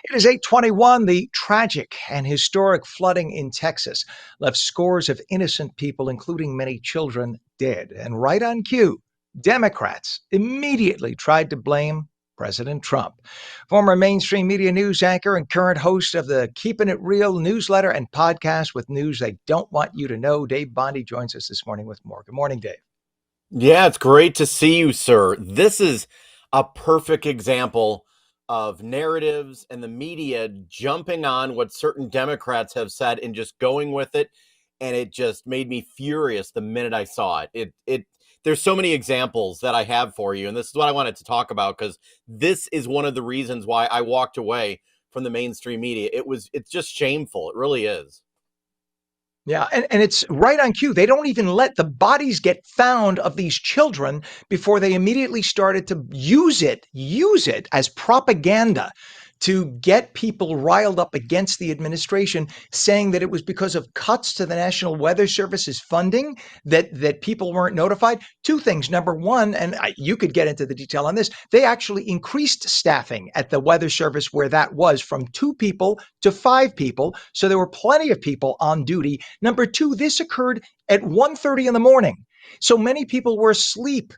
It is 8:21. The tragic and historic flooding in Texas left scores of innocent people, including many children, dead. And right on cue, Democrats immediately tried to blame President Trump. Former mainstream media news anchor and current host of the Keeping It Real newsletter and podcast with news they don't want you to know, Dave Bondy joins us this morning with more. Good morning, Dave. Yeah, it's great to see you, sir. This is a perfect example of narratives and the media jumping on what certain Democrats have said and just going with it. And it just made me furious the minute I saw it. There's so many examples that I have for you. And this is what I wanted to talk about, because this is one of the reasons why I walked away from the mainstream media. It's just shameful. It really is. Yeah, and it's right on cue. They don't even let the bodies get found of these children before they immediately started to use it as propaganda to get people riled up against the administration, saying that it was because of cuts to the National Weather Service's funding that people weren't notified. Two things. Number one, and you could get into the detail on this, they actually increased staffing at the Weather Service where that was from 2 people to 5 people. So there were plenty of people on duty. Number two, this occurred at 1:30 in the morning. So many people were asleep.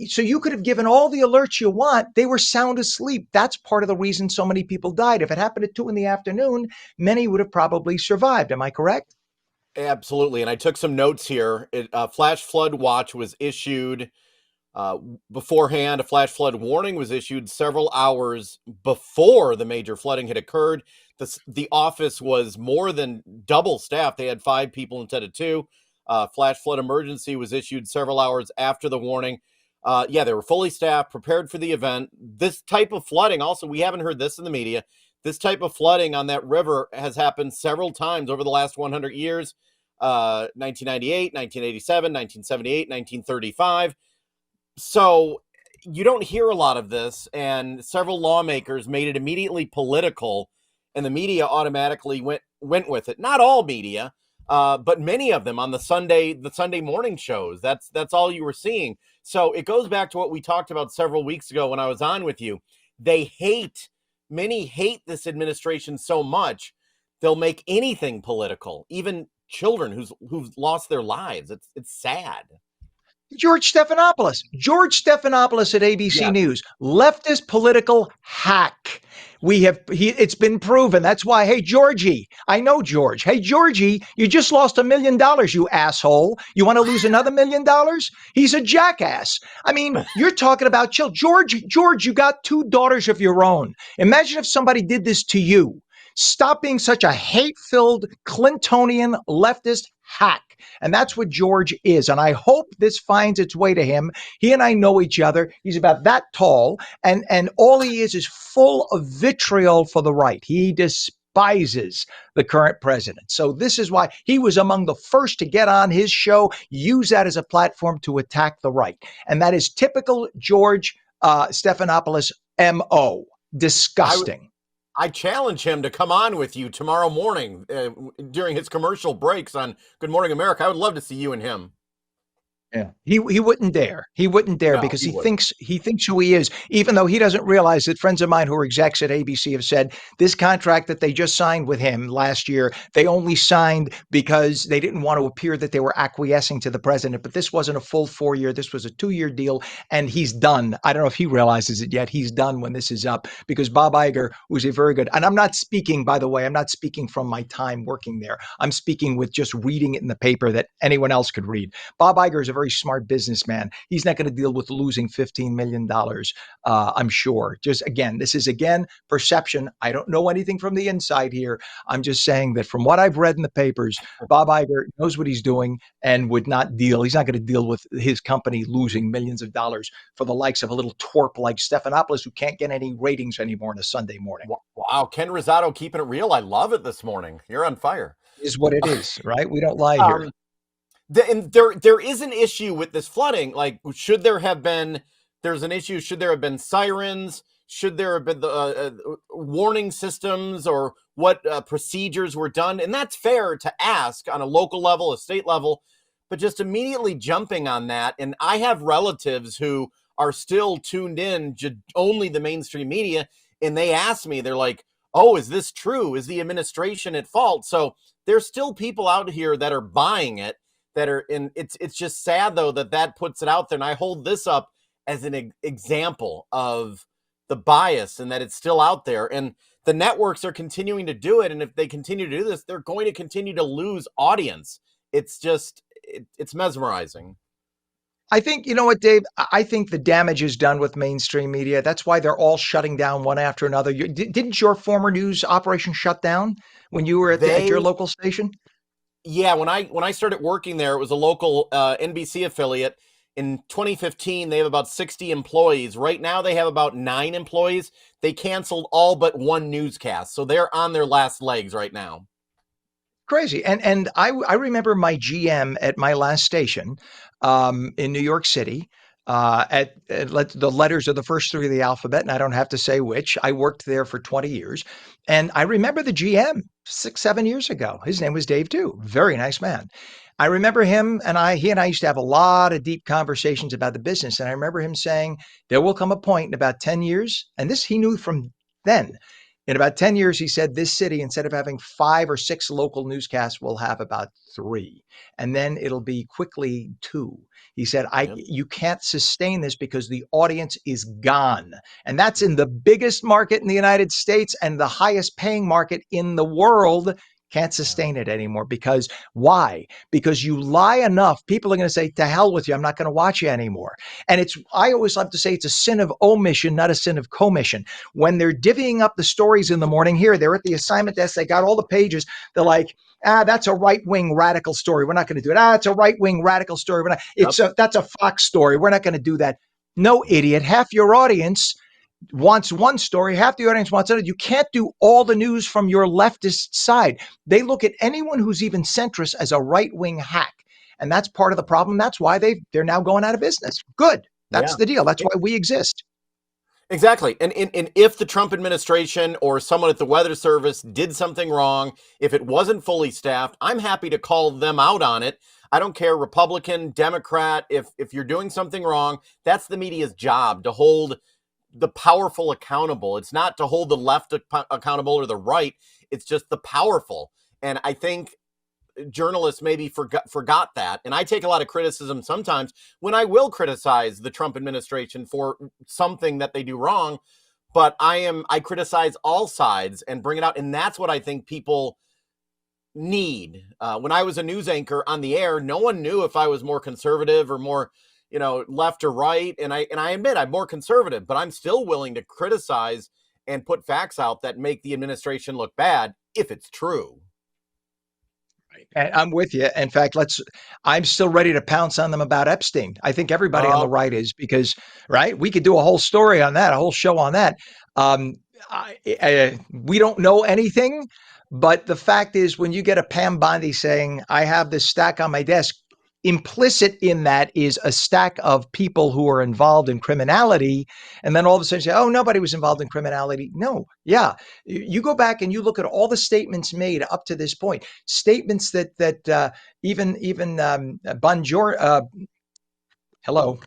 So you could have given all the alerts you want. They were sound asleep. That's part of the reason so many people died. If it happened at 2 in the afternoon, many would have probably survived. Am I correct? Absolutely. And I took some notes here. Flash flood watch was issued uh, beforehand. A flash flood warning was issued several hours before the major flooding had occurred. The office was more than double staffed. They had 5 people instead of 2. Flash flood emergency was issued several hours after the warning. Yeah, they were fully staffed, prepared for the event. This type of flooding, also, we haven't heard this in the media. This type of flooding on that river has happened several times over the last 100 years. 1998, 1987, 1978, 1935. So you don't hear a lot of this, and several lawmakers made it immediately political, and the media automatically went with it. Not all media, but many of them on the Sunday morning shows. That's all you were seeing. So it goes back to what we talked about several weeks ago when I was on with you. Many hate this administration so much they'll make anything political, even children who've lost their lives. It's sad. George Stephanopoulos at ABC Yes. News, leftist political hack. It's been proven. That's why, hey, Georgie, I know George. Hey, Georgie, you just lost $1 million, you asshole. You want to lose another $1 million? He's a jackass. I mean, you're talking about chill. George, you got 2 daughters of your own. Imagine if somebody did this to you. Stop being such a hate-filled Clintonian leftist hack. And that's what George is. And I hope this finds its way to him. He and I know each other. He's about that tall. And all he is full of vitriol for the right. He despises the current president. So this is why he was among the first to get on his show, use that as a platform to attack the right. And that is typical George Stephanopoulos MO. Disgusting. I challenge him to come on with you tomorrow morning during his commercial breaks on Good Morning America. I would love to see you and him. Yeah. He wouldn't dare. He wouldn't dare No, because he he wouldn't. thinks who he is, even though he doesn't realize that friends of mine who are execs at ABC have said this contract that they just signed with him last year, they only signed because they didn't want to appear that they were acquiescing to the president. But this wasn't a full 4 year. This was a 2 year deal. And he's done. I don't know if he realizes it yet. He's done when this is up because Bob Iger was a very good. And I'm not speaking, by the way, I'm not speaking from my time working there. I'm speaking with just reading it in the paper that anyone else could read. Bob Iger is a very smart businessman. He's not going to deal with losing $15 million, I'm sure. Just again, this is perception. I don't know anything from the inside here. I'm just saying that from what I've read in the papers, Bob Iger knows what he's doing and would not deal. He's not going to deal with his company losing millions of dollars for the likes of a little twerp like Stephanopoulos who can't get any ratings anymore on a Sunday morning. Wow, Ken Rosado keeping it real. I love it this morning. You're on fire. Is what it is, right? We don't lie here. And there is an issue with this flooding. Like, should there have been? There's an issue. Should there have been sirens? Should there have been the warning systems, or what procedures were done? And that's fair to ask on a local level, a state level, but just immediately jumping on that. And I have relatives who are still tuned in to only the mainstream media, and they ask me, they're like, oh, is this true? Is the administration at fault? So there's still people out here that are buying it, that are in. It's just sad though that that puts it out there, and I hold this up as an example of the bias and that it's still out there. And the networks are continuing to do it, and if they continue to do this, they're going to continue to lose audience. It's just it's mesmerizing. I think, you know what, Dave? I think the damage is done with mainstream media. That's why they're all shutting down one after another. Didn't your former news operation shut down when you were at They your local station? Yeah, when I started working there, it was a local NBC affiliate. In 2015, they have about 60 employees. Right now, they have about 9 employees. They canceled all but one newscast, so they're on their last legs right now. Crazy. And I remember my GM at my last station in New York City. The letters are the first three of the alphabet, and I don't have to say which. I worked there for 20 years, and I remember the GM 6, 7 years ago. His name was Dave too. Very nice man. I remember him and he and I used to have a lot of deep conversations about the business. And I remember him saying there will come a point in about 10 years, and this he knew from then. In about 10 years, he said this city, instead of having 5 or 6 local newscasts, will have about 3. And then it'll be quickly 2. He said, Yep. you can't sustain this because the audience is gone. And that's in the biggest market in the United States and the highest paying market in the world. Can't Yeah. sustain it anymore because why? Because you lie enough, people are going to say, to hell with you. I'm not going to watch you anymore. And I always love to say it's a sin of omission, not a sin of commission. When they're divvying up the stories in the morning, here, they're at the assignment desk, they got all the pages. They're like, that's a right-wing radical story. We're not going to do it. It's a right-wing radical story. Yep. That's a Fox story. We're not going to do that. No, idiot. Half your audience wants one story, half the audience wants another. You can't do all the news from your leftist side. They look at anyone who's even centrist as a right-wing hack. And that's part of the problem. That's why they're now going out of business. Good. That's Yeah. the deal. That's why we exist. Exactly. And if the Trump administration or someone at the Weather Service did something wrong, if it wasn't fully staffed, I'm happy to call them out on it. I don't care, Republican, Democrat, if you're doing something wrong, that's the media's job to hold the powerful accountable. It's not to hold the left accountable or the right. It's just the powerful. And I think journalists maybe forgot that. And I take a lot of criticism sometimes when I will criticize the Trump administration for something that they do wrong, but I criticize all sides and bring it out. And that's what I think people need. When I was a news anchor on the air, no one knew if I was more conservative or more, left or right. And I admit I'm more conservative, but I'm still willing to criticize and put facts out that make the administration look bad if it's true. And I'm with you. In fact, I'm still ready to pounce on them about Epstein. I think everybody on the Oh, right is because, right? We could do a whole story on that, a whole show on that. Um, we don't know anything, but the fact is, when you get a Pam Bondi saying, I have this stack on my desk, implicit in that is a stack of people who are involved in criminality. And then all of a sudden say, oh, nobody was involved in criminality. No. Yeah. You go back and you look at all the statements made up to this point, statements that even Bonjour, hello,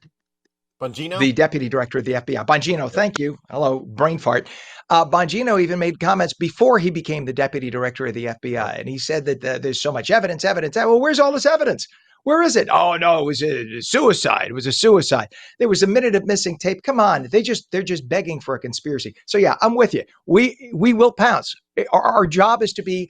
Bongino? the deputy director of the FBI, Bongino, Yep. thank you. Hello, brain fart. Bongino even made comments before he became the deputy director of the FBI. Yep. And he said that there's so much evidence. Well, where's all this evidence? Where is it? Oh no, it was a suicide. It was a suicide. There was a minute of missing tape. Come on, they're just begging for a conspiracy. So yeah, I'm with you. We will pounce. Our job is to be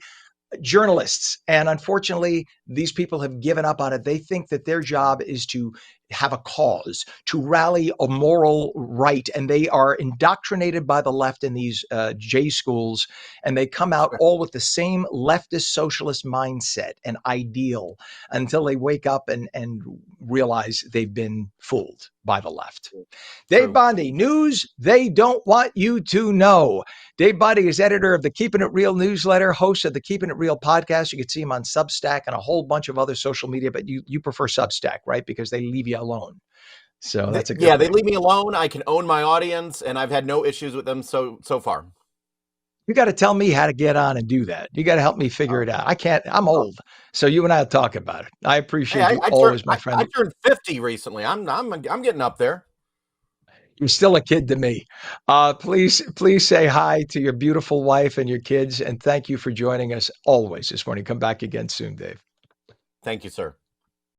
journalists. And unfortunately, these people have given up on it. They think that their job is to have a cause, to rally a moral right. And they are indoctrinated by the left in these J schools. And they come out all with the same leftist socialist mindset and ideal until they wake up and realize they've been fooled by the left. Dave True. Bondy, news they don't want you to know. Dave Bondy is editor of the Keeping It Real newsletter, host of the Keeping It Real podcast. You can see him on Substack and a whole bunch of other social media, but you prefer Substack, right? Because they leave you alone. So that's a good Yeah, they thing. leave me alone. I can own my audience, and I've had no issues with them so far. You got to tell me how to get on and do that. You got to help me figure Oh, it out. I can't, I'm old. So you and I will talk about it. I hey, appreciate you always, my I friend. turned 50 recently. I'm getting up there. You're still a kid to me. Please say hi to your beautiful wife and your kids, and thank you for joining us always this morning. Come back again soon, Dave. Thank you, sir.